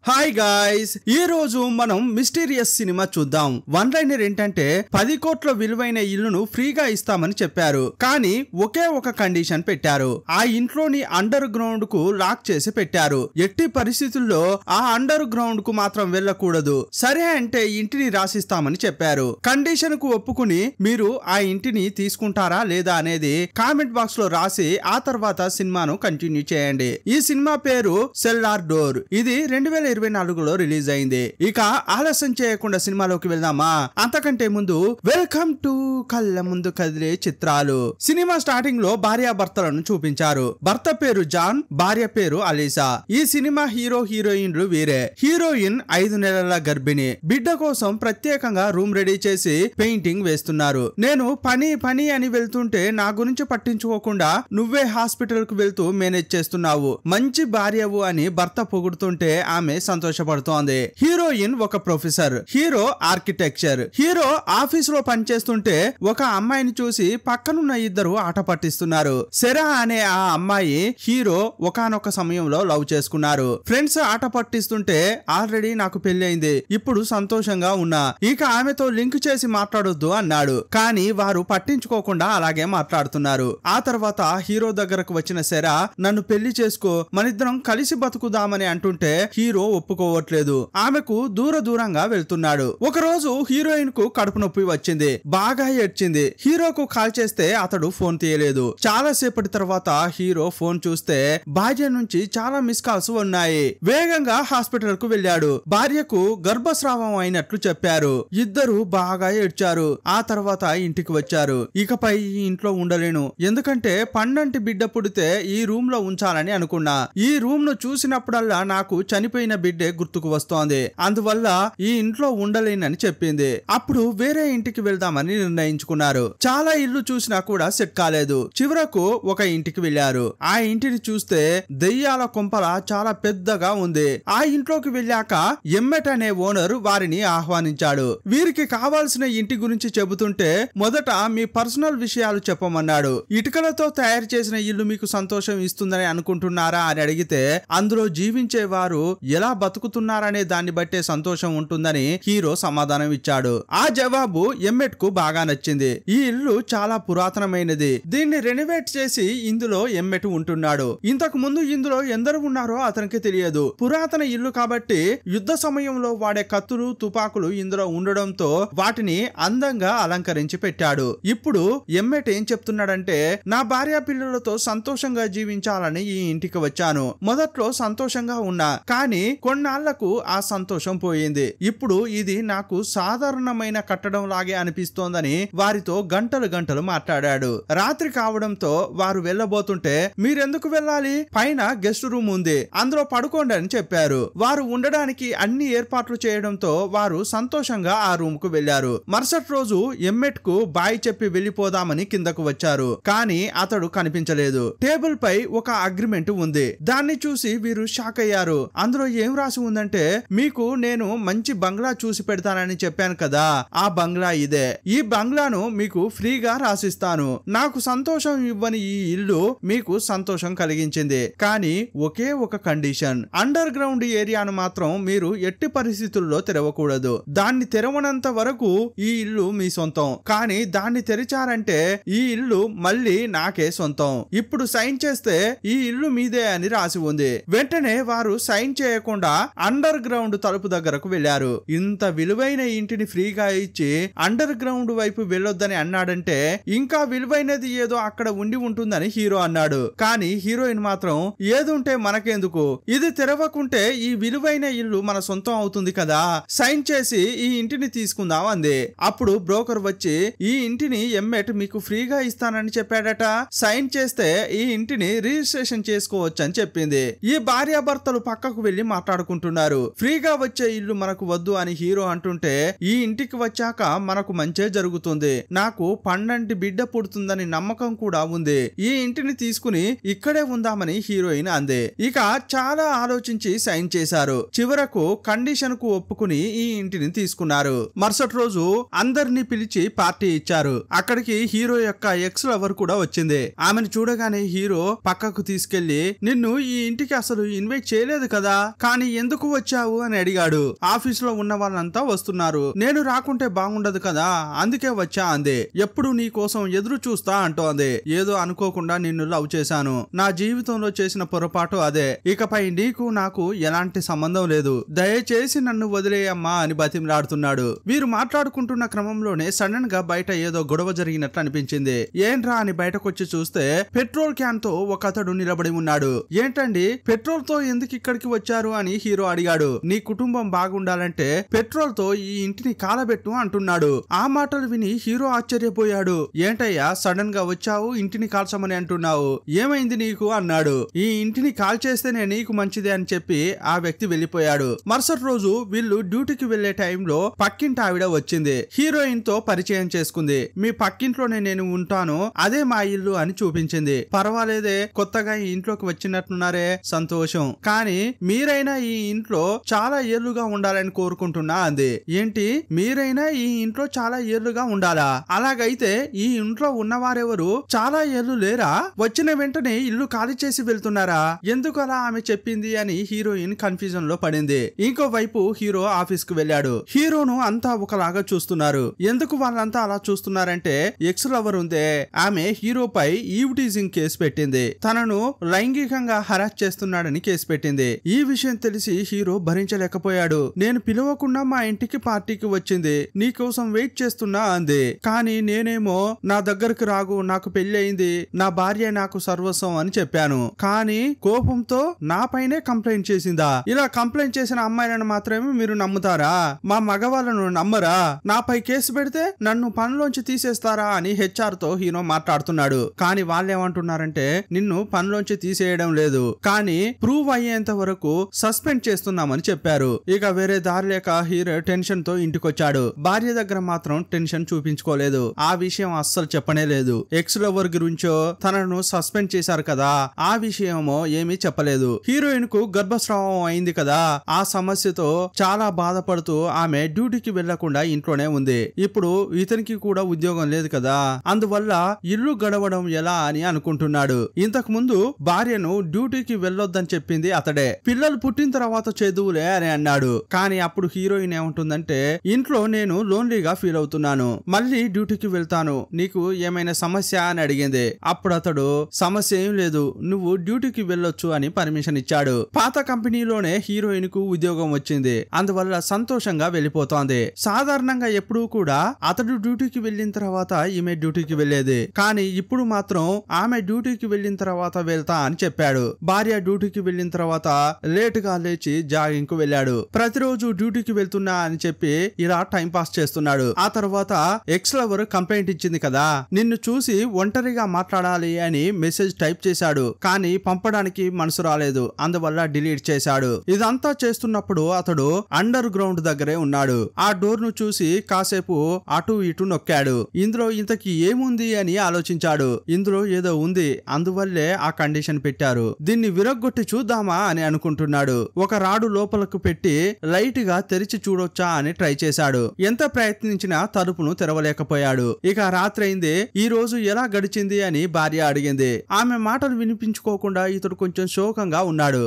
Hi guys, ఈ రోజు మనం మిస్టీరియస్ సినిమా చూద్దాం. వన్ లైనర్ ఏంటంటే 10 కోట్ల విలువైన ఇల్లును ఫ్రీగా ఇస్తామని చెప్పారు. కానీ ఒకే ఒక కండిషన్ పెట్టారు. ఆ ఇంట్లోని అండర్ గ్రౌండ్ కు లాక్ చేసి పెట్టారు. ఎట్టి పరిస్థితుల్లో ఆ అండర్ గ్రౌండ్ కు మాత్రం వెళ్ళకూడదు. సరే అంటే ఇంటిని రాసిస్తామని చెప్పారు. కండిషన్ కు ఒప్పుకుని మీరు ఆ ఇంటిని తీసుకుంటారా లేదా అనేది కామెంట్ బాక్స్ లో రాసి ఆ తర్వాత సినిమాను కంటిన్యూ చేయండి. ఈ సినిమా పేరు సెల్లార్ డోర్. ఇది 2024లో రిలీజ్ అయింది. ఇక ఆలస్యం చేయకుండా సినిమాలోకి వెళ్దామా? అంతకంటే ముందు వెల్కమ్ టు కళ్ళ ముందు కదిలే చిత్రాలు. సినిమా స్టార్టింగ్ లో భార్యాభర్తలను చూపించారు. భర్త పేరు జాన్, భార్య పేరు అలీసా. ఈ సినిమా హీరో హీరోయిన్లు వీరే. హీరోయిన్ 5 నెలల గర్భిణి. బిడ్డ కోసం ప్రత్యేకంగా రూమ్ రెడీ చేసి పెయింటింగ్ వేస్తున్నారు. నేను పని అని వెళ్తుంటే నా గురించి పట్టించుకోకుండా నువ్వే హాస్పిటల్ కు వెళ్తూ మేనేజ్ చేస్తున్నావు, మంచి భార్యవు అని భర్త పొగుడుతుంటే ఆమె సంతోషపడుతోంది. హీరోయిన్ ఒక professor, hero architecture. Hero office లో పనిచేస్తుంటే ఒక అమ్మాయిని చూసి పక్కనున్న ఇద్దరు ఆట పట్టిస్తున్నారు. సెరా అనే ఆ అమ్మాయి హీరో ఒకానొక సమయంలో లవ్ చేసుకున్నారు. ఫ్రెండ్స్ ఆట పట్టిస్తుంటే ఆల్రెడీ నాకు పెళ్లైంది, ఇప్పుడు సంతోషంగా ఉన్నా, ఇక ఆమెతో లింక్ చేసి మాట్లాడొద్దు అన్నాడు. కానీ వారు పట్టించుకోకుండా అలాగే మాట్లాడుతున్నారు. ఆ తర్వాత హీరో దగ్గరకు వచ్చిన సెరా నన్ను పెళ్లి చేసుకో, మనిద్దరం కలిసి బతుకుదామని అంటుంటే హీరో ఒప్పుకోవట్లేదు. ఆమెకు దూరంగా వెళ్తున్నాడు. ఒక రోజు హీరోయిన్ కు కడుపు నొప్పి వచ్చింది, బాగా ఏడ్చింది. హీరోకు కాల్ చేస్తే అతడు ఫోన్ తీయలేదు. చాలా సేపటి తర్వాత హీరో ఫోన్ చూస్తే భార్య నుంచి చాలా మిస్ కాల్స్ ఉన్నాయి. వేగంగా హాస్పిటల్ కు వెళ్ళాడు. భార్యకు గర్భస్రావం అయినట్లు చెప్పారు. ఇద్దరు బాగా ఏడ్చారు. ఆ తర్వాత ఇంటికి వచ్చారు. ఇకపై ఈ ఇంట్లో ఉండలేను, ఎందుకంటే పండంటి బిడ్డ పుడితే ఈ రూమ్ లో ఉంచాలని అనుకున్నా. ఈ రూమ్ ను చూసినప్పుడల్లా నాకు చనిపోయిన బిడ్డే గుర్తుకు వస్తోంది, అందువల్ల ఈ ఇంట్లో ఉండలేనని చెప్పింది. అప్పుడు వేరే ఇంటికి వెళ్దామని నిర్ణయించుకున్నారు. చాలా ఇల్లు చూసినా కూడా సెట్ కాలేదు. చివరకు ఒక ఇంటికి వెళ్లారు. ఆ ఇంటిని చూస్తే దెయ్యాల కొంపల చాలా పెద్దగా ఉంది. ఆ ఇంట్లోకి వెళ్ళాక ఎమ్మెట్ అనే ఓనర్ వారిని ఆహ్వానించాడు. వీరికి కావాల్సిన ఇంటి గురించి చెబుతుంటే మొదట మీ పర్సనల్ విషయాలు చెప్పమన్నాడు. ఇటుకలతో తయారు చేసిన ఇల్లు మీకు సంతోషం ఇస్తుందని అనుకుంటున్నారా అని అడిగితే అందులో జీవించే వారు ఎలా బతుకుతున్నారనే దాన్ని బట్టే సంతోషం ఉంటుందని హీరో సమాధానం ఇచ్చాడు. ఆ జవాబు ఎమ్మెట్ కు బాగా నచ్చింది. ఈ ఇల్లు చాలా పురాతనమైనది, దీన్ని రెనోవేట్ చేసి ఇందులో ఎమ్మెట్ ఉంటున్నాడు. ఇంతకు ముందు ఇందులో ఎందరు ఉన్నారో అతనికి తెలియదు. పురాతన ఇల్లు కాబట్టి యుద్ధ సమయంలో వాడే కత్తులు, తుపాకులు ఇందులో ఉండడంతో వాటిని అందంగా అలంకరించి పెట్టాడు. ఇప్పుడు ఎమ్మెట్ ఏం చెప్తున్నాడంటే నా భార్య పిల్లలతో సంతోషంగా జీవించాలని ఈ ఇంటికి వచ్చాను. మొదట్లో సంతోషంగా ఉన్నా, కానీ కొన్నాళ్లకు ఆ సంతోషం పోయింది. ఇప్పుడు ఇది నాకు సాధారణమైన కట్టడం లాగే అనిపిస్తోందని వారితో గంటలు మాట్లాడాడు. రాత్రి కావడంతో వారు వెళ్ళబోతుంటే మీరెందుకు వెళ్ళాలి, పైన గెస్ట్ రూమ్ ఉంది, అందులో పడుకోండి అని చెప్పారు. వారు ఉండడానికి అన్ని ఏర్పాట్లు చేయడంతో వారు సంతోషంగా ఆ రూమ్ కు వెళ్లారు. మరుసటి రోజు ఎమ్మెట్ కు బాయ్ చెప్పి వెళ్లిపోదామని కిందకు వచ్చారు. కానీ అతడు కనిపించలేదు. టేబుల్ పై ఒక అగ్రిమెంట్ ఉంది. దాన్ని చూసి వీరు షాక్ అయ్యారు. అందులో ఏం రాసి ఉందంటే మీకు నేను మంచి బంగ్లా చూసి పెడతానని చెప్పాను కదా, ఆ బంగ్లా ఇదే. ఈ బంగ్లాను మీకు ఫ్రీగా రాసిస్తాను. నాకు సంతోషం ఇవ్వని ఈ ఇల్లు మీకు సంతోషం కలిగించింది, కానీ ఒకే ఒక కండిషన్, అండర్ గ్రౌండ్ ఏరియాను మాత్రం మీరు ఎట్టి పరిస్థితుల్లో తెరవకూడదు. దాన్ని తెరవనంత వరకు ఈ ఇల్లు మీ సొంతం, కానీ దాన్ని తెరిచారంటే ఈ ఇల్లు మళ్ళీ నాకే సొంతం. ఇప్పుడు సైన్ చేస్తే ఈ ఇల్లు మీదే అని రాసి ఉంది. వెంటనే వారు సైన్ చేయకుండా అండర్ గ్రౌండ్ తలుపు దగ్గరకు వెళ్లారు. ఇంత విలువైన ఇంటిని ఫ్రీగా ఇచ్చి అండర్ గ్రౌండ్ వైపు వెళ్ళొద్దని అన్నాడంటే ఇంకా విలువైనది ఏదో అక్కడ ఉండి ఉంటుందని హీరో అన్నాడు. కానీ హీరోయిన్ మాత్రం ఏదుంటే మనకెందుకు, ఇది తెరవకుంటే ఈ విలువైన ఇల్లు మన సొంతం అవుతుంది కదా, సైన్ చేసి ఈ ఇంటిని తీసుకుందాం అంది. అప్పుడు బ్రోకర్ వచ్చి ఈ ఇంటిని ఎమ్మెట్ మీకు ఫ్రీగా ఇస్తానని చెప్పాడట, సైన్ చేస్తే ఈ ఇంటిని రిజిస్ట్రేషన్ చేసుకోవచ్చు అని చెప్పింది. ఈ భార్యాభర్తలు పక్కకు వెళ్లి మాట్లాడుకుంటున్నారు. ఫ్రీగా వచ్చే ఇల్లు మనకు వద్దు అని హీరో అంటుంటే ఈ ఇంటికి వచ్చాక మనకు మంచే జరుగుతుంది, నాకు పండంటి బిడ్డ పుడుతుందని నమ్మకం కూడా ఉంది, ఈ ఇంటిని తీసుకుని ఇక్కడే ఉందామని హీరోయిన్ అంది. ఇక చాలా ఆలోచించి సైన్ చేశారు. చివరకు కండిషన్ కు ఒప్పుకుని ఈ ఇంటిని తీసుకున్నారు. మరుసటి రోజు అందరినీ పిలిచి పార్టీ ఇచ్చారు. అక్కడికి హీరో యొక్క ఎక్స్ లవర్ కూడా వచ్చింది. ఆమెను చూడగానే హీరో పక్కకు తీసుకెళ్లి నిన్ను ఈ ఇంటికి అసలు ఇన్వైట్ చేయలేదు కదా, కానీ ఎందుకు వచ్చావు అని అడిగాడు. ఆఫీస్ లో ఉన్న వాళ్ళంతా వస్తున్నారు, నేను రాకుంటే బాగుండదు కదా, అందుకే వచ్చా అంది. ఎప్పుడు నీ కోసం ఎదురు చూస్తా అంటోంది. ఏదో అనుకోకుండా నిన్ను లవ్ చేశాను, నా జీవితంలో చేసిన పొరపాటు అదే, ఇకపై నీకు నాకు ఎలాంటి సంబంధం లేదు, దయచేసి నన్ను వదిలేయమ్మా అని బతిమలాడుతున్నాడు. వీరు మాట్లాడుకుంటున్న క్రమంలోనే సడన్ గా బయట ఏదో గొడవ జరిగినట్లు అనిపించింది. ఏంట్రా అని బయటకొచ్చి చూస్తే పెట్రోల్ క్యాన్ తో ఒక అతడు నిలబడి ఉన్నాడు. ఏంటండి పెట్రోల్ తో ఎందుకు ఇక్కడికి వచ్చారు అని హీరో అడిగాడు. నీ కుటుంబం బాగుండాలంటే పెట్రోల్ తో ఈ ఇంటిని కాలబెట్టు అంటున్నాడు. ఆ మాటలు విని హీరో ఆశ్చర్యపోయాడు. ఏంటయ్యా సడన్ గా వచ్చావు, ఇంటిని కాల్చమని అంటున్నావు, ఏమైంది నీకు అన్నాడు. ఈ ఇంటిని కాల్చేస్తేనే నీకు మంచిదే అని చెప్పి ఆ వ్యక్తి వెళ్లిపోయాడు. మరుసటి రోజు వీళ్ళు డ్యూటీకి వెళ్లే టైంలో పక్కింటి ఆవిడ వచ్చింది. హీరోయిన్ తో పరిచయం చేసుకుంది. మీ పక్కింట్లోనే నేను ఉంటాను, అదే మా ఇల్లు అని చూపించింది. పర్వాలేదే, కొత్తగా ఈ ఇంట్లోకి వచ్చినట్టున్నారే, సంతోషం, కానీ మీరైనా ఈ ఇంట్లో చాలా ఏళ్లుగా ఉండాలని కోరుకుంటున్నా అంది. ఏంటి మీరైనా ఈ ఇంట్లో చాలా ఏళ్లుగా ఉండాలా? అలాగైతే ఈ ఇంట్లో ఉన్నవారెవరు చాలా ఏళ్లు లేరా? వచ్చిన వెంటనే ఇల్లు ఖాళీ చేసి వెళ్తున్నారా? ఎందుకు అలా ఆమె చెప్పింది అని హీరోయిన్ కన్ఫ్యూజన్ లో పడింది. ఇంకో వైపు హీరో ఆఫీస్ కు వెళ్ళాడు. హీరోను అంతా ఒకలాగా చూస్తున్నారు. ఎందుకు వాళ్ళంతా అలా చూస్తున్నారంటే ఎక్స్ లవర్ ఉందే, ఆమె హీరోపై ఈవ్ టీజింగ్ కేసు పెట్టింది. తనను లైంగికంగా హరాస్ చేస్తున్నాడని కేసు పెట్టింది. ఈ విషయం తెలిసి హీరో భరించలేకపోయాడు. నేను పిలవకుండా మా ఇంటికి పార్టీకి వచ్చింది, నీకోసం వెయిట్ చేస్తున్నా అంది. కానీ నేనేమో నా దగ్గరకు రాగు, నాకు పెళ్లి అయింది, నా భార్య నాకు సర్వస్వం అని చెప్పాను. కానీ కోపంతో నా పైనే కంప్లైంట్ చేసిందా? ఇలా కంప్లైంట్ చేసిన అమ్మాయిలను మాత్రమే మీరు నమ్ముతారా? మా మగవాళ్ళను నమ్మరా? నాపై కేసు పెడితే నన్ను పనిలోంచి తీసేస్తారా అని హెచ్ఆర్ తో హీరో మాట్లాడుతున్నాడు. కానీ వాళ్ళేమంటున్నారంటే నిన్ను పనిలోంచి తీసేయడం లేదు, కానీ ప్రూవ్ అయ్యేంత వరకు సస్పెండ్ చేస్తున్నామని చెప్పారు. ఇక వేరే దారి లేక హీరో టెన్షన్ తో ఇంటికొచ్చాడు. భార్య దగ్గర మాత్రం టెన్షన్ చూపించుకోలేదు. ఆ విషయం అస్సలు చెప్పనే లేదు. ఎక్స్ లవర్ గురించో తనను సస్పెండ్ చేశారు కదా, ఆ విషయమో ఏమీ చెప్పలేదు. హీరోయిన్ కు గర్భస్రావం అయింది కదా, ఆ సమస్యతో చాలా బాధపడుతూ ఆమె డ్యూటీకి వెళ్లకుండా ఇంట్లోనే ఉంది. ఇప్పుడు ఇతనికి కూడా ఉద్యోగం లేదు కదా, అందువల్ల ఇల్లు గడవడం ఎలా అని అనుకుంటున్నాడు. ఇంతకు ముందు భార్యను డ్యూటీకి వెళ్ళొద్దని చెప్పింది అతడే. పిల్లలు పుట్టిన తర్వాత చదువులే అని అన్నాడు. కానీ అప్పుడు హీరోయిన్ ఏమంటుందంటే ఇంట్లో నేను లోన్లీగా ఫీల్ అవుతున్నాను, మళ్ళీ డ్యూటీకి వెళ్తాను, నీకు ఏమైనా సమస్య అని అడిగింది. అప్పుడు అతడు సమస్య ఏం లేదు, నువ్వు డ్యూటీకి వెళ్ళొచ్చు అని పర్మిషన్ ఇచ్చాడు. పాత కంపెనీలోనే హీరోయిన్ కు ఉద్యోగం వచ్చింది, అందువల్ల సంతోషంగా వెళ్ళిపోతోంది. సాధారణంగా ఎప్పుడూ కూడా అతడు డ్యూటీకి వెళ్ళిన తర్వాత ఈమె డ్యూటీకి వెళ్లేది, కానీ ఇప్పుడు మాత్రం ఆమె డ్యూటీకి వెళ్ళిన తర్వాత వెళ్తా అని చెప్పాడు. భార్య డ్యూటీకి వెళ్ళిన తర్వాత లేట్ గా లేచి జాగింగ్ కు వెళ్ళాడు. ప్రతిరోజు డ్యూటీకి వెళ్తున్నా అని చెప్పి ఇలా టైం పాస్ చేస్తున్నాడు. ఆ తర్వాత ఎక్స్ లవర్ కంప్లైంట్ ఇచ్చింది కదా, నిన్ను చూసి ఒంటరిగా మాట్లాడాలి అని మెసేజ్ టైప్ చేశాడు, కానీ పంపడానికి మనసు రాలేదు, అందువల్ల డిలీట్ చేశాడు. ఇదంతా చేస్తున్నప్పుడు అతడు అండర్ గ్రౌండ్ దగ్గరే ఉన్నాడు. ఆ డోర్ ను చూసి కాసేపు అటు ఇటు నొక్కాడు. ఇందులో ఇంతకి ఏముంది అని ఆలోచించాడు. ఇందులో ఏదో ఉంది, అందువల్లే ఆ కండిషన్ పెట్టారు, దీన్ని విరగ్గొట్టి చూద్దామా అని అనుకుంటున్నాడు. ఒక రాడు లోపలకు పెట్టి లైట్ గా తెరిచి చూడొచ్చా అని ట్రై చేశాడు. ఎంత ప్రయత్నించినా తలుపును తెరవలేకపోయాడు. ఇక రాత్రి అయింది. ఈ రోజు ఎలా గడిచింది అని భార్య అడిగింది. ఆమె మాటలు వినిపించుకోకుండా ఇతడు కొంచెం శోకంగా ఉన్నాడు.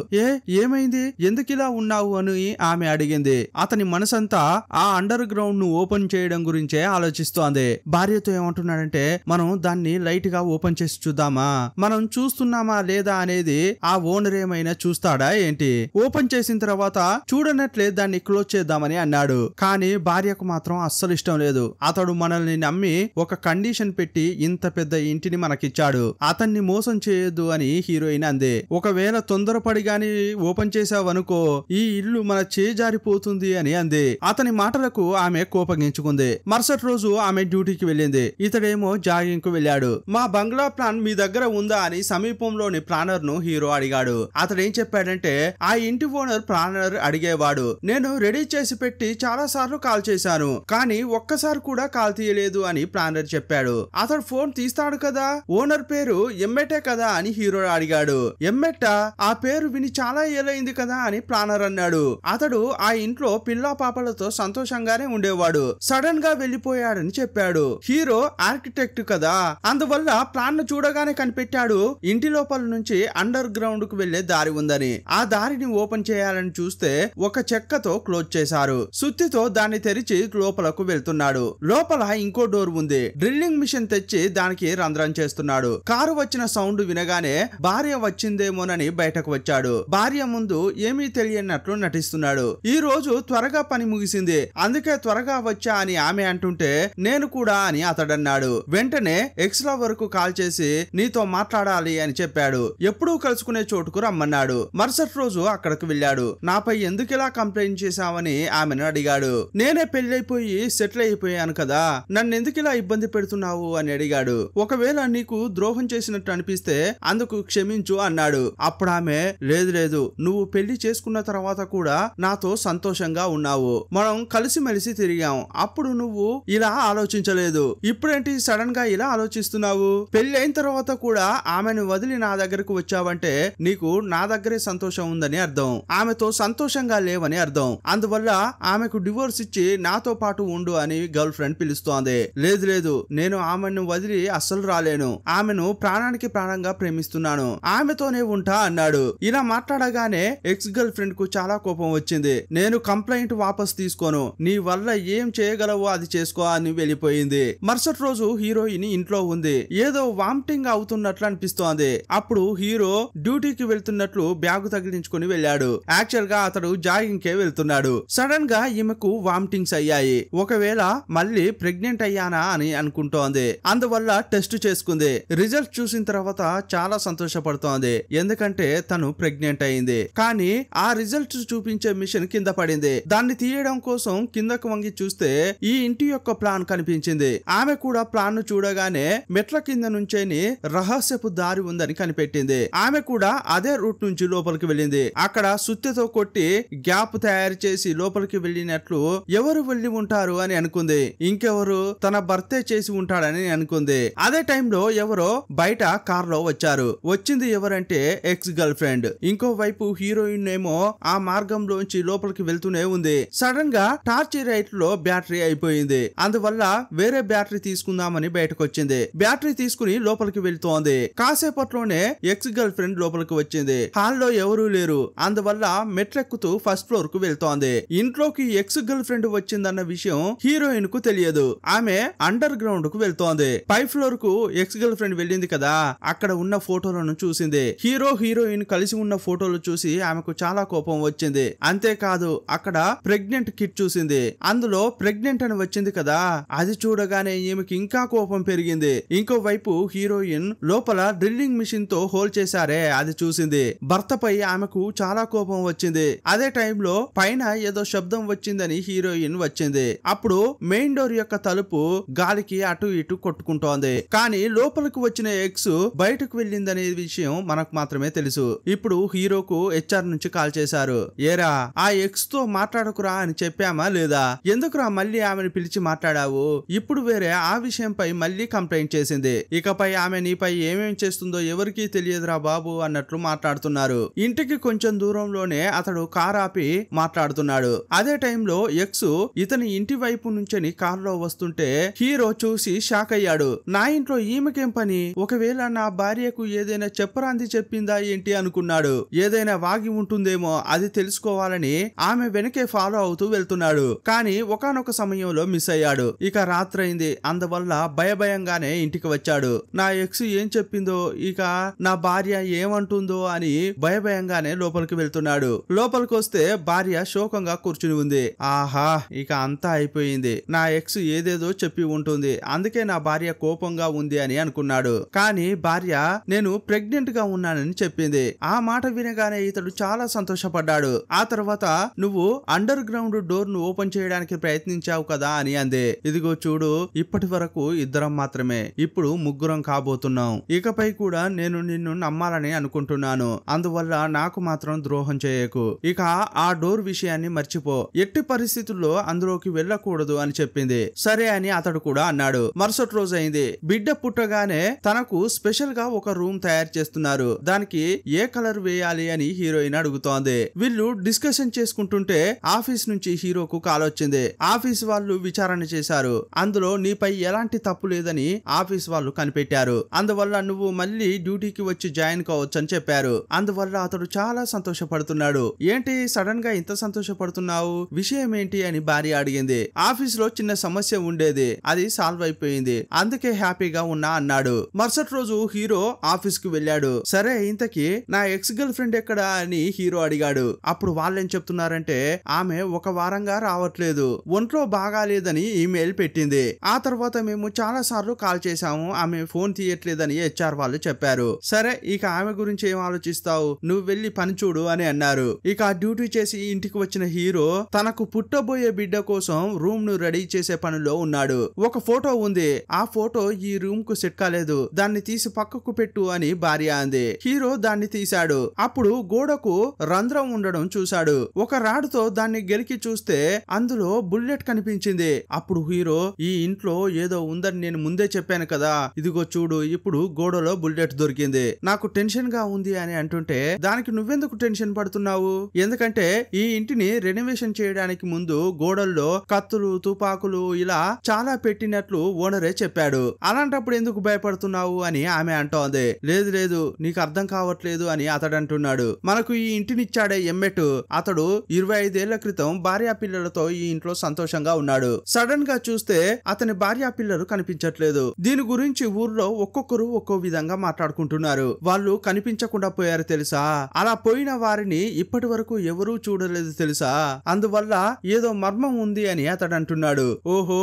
ఏమైంది, ఎందుకిలా ఉన్నావు అని ఆమె అడిగింది. అతని మనసంతా ఆ అండర్ గ్రౌండ్ ను ఓపెన్ చేయడం గురించే ఆలోచిస్తోంది. భార్యతో ఏమంటున్నాడంటే మనం దాన్ని లైట్ గా ఓపెన్ చేసి చూద్దామా, మనం చూస్తున్నామా లేదా అనేది ఆ ఓనర్ ఏమైనా చూస్తాడా ఏంటి, ఓపెన్ చేసిన తర్వాత చూడనట్లే దాన్ని క్లోజ్ చేద్దామని అన్నాడు. కానీ భార్యకు మాత్రం అస్సలు ఇష్టం లేదు. అతడు మనల్ని నమ్మి ఒక కండిషన్ పెట్టి ఇంత పెద్ద ఇంటిని మనకిచ్చాడు, అతన్ని మోసం చేయొద్దు అని హీరోయిన్ అంది. ఒకవేళ తొందరపడి గాని ఓపెన్ చేసావనుకో ఈ ఇల్లు మన చేజారిపోతుంది అని అంది. అతని మాటలకు ఆమె కోపగించుకుంది. మరుసటి రోజు ఆమె డ్యూటీకి వెళ్ళింది. ఇతడేమో జాగింగ్ కు వెళ్ళాడు. మా బంగ్లా ప్లాన్ మీ దగ్గర ఉందా అని సమీపంలోని ప్లానర్ ను హీరో అడిగాడు. అతడేం చెప్పాడంటే ఆ ఇంటి ఓనర్ ప్లానర్ అడిగేవాడు, నేను రెడీ చేసి పెట్టి చాలా సార్లు కాల్ చేశాను, కానీ ఒక్కసారి కూడా కాల్ తీయలేదు అని ప్లానర్ చెప్పాడు. అతడు ఫోన్ తీస్తాడు కదా, ఓనర్ పేరు ఎమ్మెటే కదా అని హీరో అడిగాడు. ఎమ్మెట్ట, ఆ పేరు విని చాలా ఏలైంది కదా అని ప్లానర్ అన్నాడు. అతడు ఆ ఇంట్లో పిల్లా పాపలతో సంతోషంగానే ఉండేవాడు, సడన్ గా వెళ్లిపోయాడని చెప్పాడు. హీరో ఆర్కిటెక్ట్ కదా, అందువల్ల ప్లాన్ చూడగానే కనిపెట్టాడు ఇంటి లోపల నుంచి అండర్ గ్రౌండ్ కు వెళ్లే దారి ఉందని. ఆ దారిని ఓపెన్ చేయాలని చూస్తే ఒక చెక్కతో క్లోజ్ చేశారు. సుత్తితో దాన్ని తెరిచి లోపలకు వెళ్తున్నాడు. లోపల ఇంకో డోర్ ఉంది. డ్రిల్లింగ్ మిషన్ తెచ్చి దానికి రంధ్రం చేస్తున్నాడు. కారు వచ్చిన సౌండ్ వినగానే భార్య వచ్చిందేమోనని బయటకు వచ్చాడు. భార్య ముందు ఏమీ తెలియనట్లు నటిస్తున్నాడు. ఈ రోజు త్వరగా పని ముగిసింది, అందుకే త్వరగా వచ్చా అని ఆమె అంటుంటే నేను కూడా అని అతడన్నాడు. వెంటనే ఎక్స్ లవర్ కు కాల్ చేసి నీతో మాట్లాడాలి అని చెప్పాడు. ఎప్పుడూ కలుసుకునే చోటుకు రమ్మన్నాడు. మరుసటి రోజు అక్కడికి వెళ్ళాడు. నాపై ఎందుకు ఇలా కంప్లైంట్ చేశావని ఆమెను అడిగాడు. నేనే పెళ్లైపోయి సెటిల్ అయిపోయాను కదా, నన్ను ఎందుకు ఇలా ఇబ్బంది పెడుతున్నావు అని అడిగాడు. ఒకవేళ నీకు ద్రోహం చేసినట్టు అనిపిస్తే అందుకు క్షమించు అన్నాడు. అప్పుడు ఆమె లేదు నువ్వు పెళ్లి చేసుకున్న తర్వాత కూడా నాతో సంతోషంగా ఉన్నావు, మనం కలిసిమెలిసి తిరిగాం, అప్పుడు నువ్వు ఇలా ఆలోచించలేదు, ఇప్పుడేంటి సడన్ గా ఇలా ఆలోచిస్తున్నావు? పెళ్లి అయిన తర్వాత కూడా ఆమెను వదిలి నా దగ్గరకు వచ్చావంటే నీకు నా దగ్గరే సంతోషం ఉందని అర్థం, ఆమెతో సంతోషంగా లేవని అర్థం. అందువల్ల ఆమెకు డివోర్స్ ఇచ్చి నాతో పాటు ఉండు అని గర్ల్ ఫ్రెండ్ పిలుస్తోంది. లేదు నేను ఆమెను వదిలి అస్సలు రాలేను, ఆమెను ప్రాణానికి ప్రాణంగా ప్రేమిస్తున్నాను, ఆమెతోనే ఉంటా అన్నాడు. ఇలా మాట్లాడగానే ఎక్స్ గర్ల్ ఫ్రెండ్ కు చాలా కోపం వచ్చింది. నేను కంప్లైంట్ వాపస్ తీసుకోను, నీ వల్ల ఏం చేయగలవో అది చేసుకో అని వెళ్ళిపోయింది. మరుసటి రోజు హీరోయిన్ ఇంట్లో ఉంది. ఏదో వామిటింగ్ అవుతున్నట్లు అనిపిస్తోంది. అప్పుడు హీరో డ్యూటీకి వెళ్తున్నట్లు బ్యాగు తగిలించుకుని వెళ్ళాడు. యాక్చువల్ గా అతడు జాగింగ్ కే వెళ్తున్నాడు. సడన్ గా ఈమెకు వామిటింగ్స్ అయ్యాయి. ఒకవేళ మళ్ళీ ప్రెగ్నెంట్ అయ్యానా అని అనుకుంటోంది. అందువల్ల టెస్ట్ చేసుకుంది. రిజల్ట్ చూసిన తర్వాత చాలా సంతోషపడుతోంది, ఎందుకంటే తను ప్రెగ్నెంట్ అయింది. కానీ ఆ రిజల్ట్ చూపించే మిషన్ కింద పడింది. దాన్ని తీయడం కోసం కిందకు వంగి చూస్తే ఈ ఇంటి యొక్క ప్లాన్ కనిపించింది. ఆమె కూడా ప్లాన్ ను చూడగానే మెట్ల కింద నుంచేని రహస్యపు దారి ఉందని కనిపెట్టింది. ఆమె కూడా అదే రూట్ నుంచి లోపలికి వెళ్ళింది. అక్కడ సుత్తెతో కొట్టి గ్యాప్ తయారు చేసి లోపలికి వెళ్ళినట్లు ఎవరు వెళ్ళి ఉంటారు అని అనుకుంది. ఇంకెవరు, తన భర్తే చేసి ఉంటాడని అనుకుంది. అదే టైంలో ఎవరో బయట కార్ లో వచ్చారు. వచ్చింది ఎవరంటే ఎక్స్ గర్ల్ ఫ్రెండ్. ఇంకో వైపు హీరోయిన్ ఏమో ఆ మార్గంలోంచి లోపలికి వెళ్తూనే ఉంది. సడన్ గా టార్చ్ లైట్ లో బ్యాటరీ అయిపోయింది. అందువల్ల వేరే బ్యాటరీ తీసుకుందామని బయటకు వచ్చింది. బ్యాటరీ తీసుకుని లోపలికి వెళ్తోంది. కాసేపట్లోనే ఎక్స్ గర్ల్ ఫ్రెండ్ లోపలికి వచ్చింది. హాల్లో ఎవరూ లేరు. అందువల్ల మెట్లెక్కుతూ ఫస్ట్ ఫ్లోర్ కు వెళ్తోంది. ఇంట్లోకి ఎక్స్ గర్ల్ ఫ్రెండ్ వచ్చిందన్న విషయం హీరోయిన్ కు తెలియదు. ఆమె అండర్ గ్రౌండ్ కు వెళ్తోంది. పై ఫ్లోర్ కు ఎక్స్ గర్ల్ ఫ్రెండ్ వెళ్ళింది కదా, అక్కడ ఉన్న ఫోటోలను చూసింది. హీరో హీరోయిన్ కలిసి ఉన్న ఫోటోలు చూసి ఆమెకు చాలా కోపం వచ్చింది. అంతేకాదు అక్కడ ప్రెగ్నెంట్ కిట్ చూసింది. అందులో ప్రెగ్నెంట్ అని వచ్చింది కదా, అది చూడగానే ఈమెకి ఇంకా కోపం పెరిగింది. ఇంకో వైపు హీరోయిన్ లోపల డ్రిల్లింగ్ మిషన్ తో హోల్ చేశారే అది చూసింది. భర్తపై ఆమెకు చాలా కోపం వచ్చింది. అదే టైంలో పైన ఏదో శబ్దం వచ్చిందని హీరోయిన్ వచ్చింది. అప్పుడు మెయిన్ డోర్ యొక్క తలుపు గాలికి అటు ఇటు కొట్టుకుంటోంది. కానీ లోపలికి వచ్చిన ఎక్స్ బయటకు వెళ్ళిందనే విషయం మనకు మాత్రమే తెలుసు. ఇప్పుడు హీరోకు హెచ్ఆర్ నుంచి కాల్ చేశారు. ఏరా ఆ ఎక్స్ తో మాట్లాడకురా అని చెప్పామా లేదా, ఎందుకురా మళ్ళీ ఆమెను పిలిచి మాట్లాడావు? ఇప్పుడు వేరే ఆ విషయంపై మళ్ళీ కంప్లైంట్ చేసింది. ఇకపై ఆమె నీపై ఏమేం చేస్తుందో ఎవరికీ తెలియదురా బాబు అన్నట్లు మాట్లాడుతున్నారు. ఇంటికి కొంచెం దూరంలోనే అతడు కార్ ఆపి మాట్లాడుతున్నాడు. అదే టైంలో ఎక్స్ ఇతని ఇంటి వైపు నుంచని కారులో వస్తుంటే హీరో చూసి షాక్ అయ్యాడు. నా ఇంట్లో ఈమెకేం పని, ఒకవేళ నా భార్యకు ఏదైనా చెప్పరాంది చెప్పిందా ఏంటి అనుకున్నాడు. ఏదైనా వాగి ఉంటుందేమో అది తెలుసుకోవాలని ఆమె వెనకే ఫాలో అవుతూ వెళ్తున్నాడు. కానీ ఒకానొక సమయంలో మిస్ అయ్యాడు. ఇక రాత్రైంది. అందువల్ల భయభయంగానే ఇంటికి వచ్చాడు. నా ఎక్స్ ఏం చెప్పిందో, ఇక నా భార్య ఏమంటుందో అని భయభయంగానే లోపలికి వెళ్తున్నాడు. లోపలికి వస్తే భార్య శోకంగా కూర్చుని ఉంది. ఆహా ఇక అంతా అయిపోయింది, నా ఎక్స్ ఏదేదో చెప్పి ఉంటుంది, అందుకే నా భార్య కోపంగా ఉంది అని అనుకున్నాడు. కానీ భార్య నేను ప్రెగ్నెంట్ గా ఉన్నానని చెప్పింది. ఆ మాట వినగానే ఇతడు చాలా సంతోషపడ్డాడు. ఆ తర్వాత నువ్వు అండర్ గ్రౌండ్ డోర్ ను ఓపెన్ చేయడానికి ప్రయత్నించావు కదా అని అంది. ఇదిగో చూడు, ఇప్పటి వరకు ఇద్దరం మాత్రమే, ఇప్పుడు ముగ్గురం కాబోతున్నాం. ఇకపై కూడా నేను నిన్ను నమ్మాలని అనుకుంటున్నాను, అందువల్ల నాకు మాత్రం ద్రోహం చేయకు. ఇక ఆ డోర్ విషయాన్ని మర్చిపో, ఎట్టి పరిస్థితుల్లో అందులోకి వెళ్ళకూడదు అని చెప్పింది. సరే అని అతడు కూడా అన్నాడు. మరుసటి రోజు అయింది. బిడ్డ పుట్టగానే తనకు స్పెషల్ గా ఒక రూమ్ తయారు చేస్తున్నారు. దానికి ఏ కలర్ వేయాలి అని హీరోయిన్ అడుగుతోంది. వీళ్ళు డిస్కషన్ చేసుకుంటుంటే ఆఫీస్ నుంచి హీరోకు కాల్ వచ్చింది. ఆఫీస్ వాళ్ళు విచారణ చేశారు. అందులో నీపై ఎలాంటి తప్పు లేదని ఆఫీస్ వాళ్ళు కనిపెట్టారు. అందువల్ల నువ్వు మళ్ళీ డ్యూటీకి వచ్చి జాయిన్ కావచ్చు అని చెప్పారు. అందువల్ల అతడు చాలా సంతోషపడుతున్నాడు. ఏంటి సడన్ గా ఇంత సంతోషపడుతున్నావు, విషయం ఏంటి అని భార్య అడిగింది. ఆఫీస్ లో చిన్న సమస్య ఉండేది, అది సాల్వ్ అయిపోయింది, అందుకే హ్యాపీగా ఉన్నా అన్నాడు. మరుసటి రోజు హీరో ఆఫీస్ కు వెళ్ళాడు. సరే ఇంతకీ నా ఎక్స్ గర్ల్ ఫ్రెండ్ ఎక్కడా అని హీరో అడిగాడు. అప్పుడు వాళ్ళేం చెప్తున్నారంటే ఆమె ఒక వారంగా రావట్లేదు, ఒంట్లో బాగాలేదని ఈమెయిల్ పెట్టింది. ఆ తర్వాత మేము చాలా సార్లు కాల్ చేశాము, ఆమె ఫోన్ తీయట్లేదని HR వాళ్ళు చెప్పారు. సరే ఇక ఆమె గురించి ఏం ఆలోచిస్తావు, నువ్వు వెళ్లి పని చూడు అని అన్నారు. ఇక డ్యూటీ చేసి ఇంటికి వచ్చిన హీరో తనకు పుట్టబోయే బిడ్డ కోసం రూమ్ ను రెడీ చేసే పనిలో ఉన్నాడు. ఒక ఫోటో ఉంది, ఆ ఫోటో ఈ రూమ్ కు సెట్ కాలేదు, దాన్ని తీసి పక్కకు పెట్టు అని భార్య అంది. హీరో దాన్ని తీశాడు. అప్పుడు గోడకు రంధ్రం ఉండడం చూశాడు. ఒక రాడుతో దాన్ని గెలికి చూస్తే అందులో బుల్లెట్ కనిపించింది. అప్పుడు హీరో ఈ ఇంట్లో ఏదో ఉందని నేను ముందే చెప్పాను కదా, ఇదిగో చూడు ఇప్పుడు గోడలో బుల్లెట్ దొరికింది, నాకు టెన్షన్ గా ఉంది అని అంటుంటే దానికి నువ్వెందుకు టెన్షన్ పడుతున్నావు, ఎందుకంటే ఈ ఇంటిని రెనోవేషన్ చేయడానికి ముందు గోడల్లో కత్తులు తుపాకులు ఇలా చాలా పెట్టినట్లు ఓనరే చెప్పాడు, అలాంటప్పుడు ఎందుకు భయపడుతున్నావు అని ఆమె అంటోంది. లేదు లేదు నీకు అర్థం కావట్లేదు అని అతడు అంటున్నాడు. మనకు ఈ ఇంటినిచ్చాడే ఎమ్మెట్, అతడు 25 ఏళ్ల క్రితం భార్యా పిల్లలతో ఈ ఇంట్లో సంతోషంగా ఉన్నాడు. సడన్ గా చూస్తే అతని భార్యా పిల్లలు కనిపించట్లేదు. దీని గురించి ఊర్లో ఒక్కొక్కరు ఒక్కో విధంగా మాట్లాడుకుంటున్నారు. వాళ్ళు కనిపించకుండా పోయారు తెలుసా, అలా పోయిన వారిని ఇప్పటి వరకు ఎవరూ చూడలేదు తెలుసా, అందువల్ల ఏదో మర్మం ఉంది అని అతడు అంటున్నాడు. ఓహో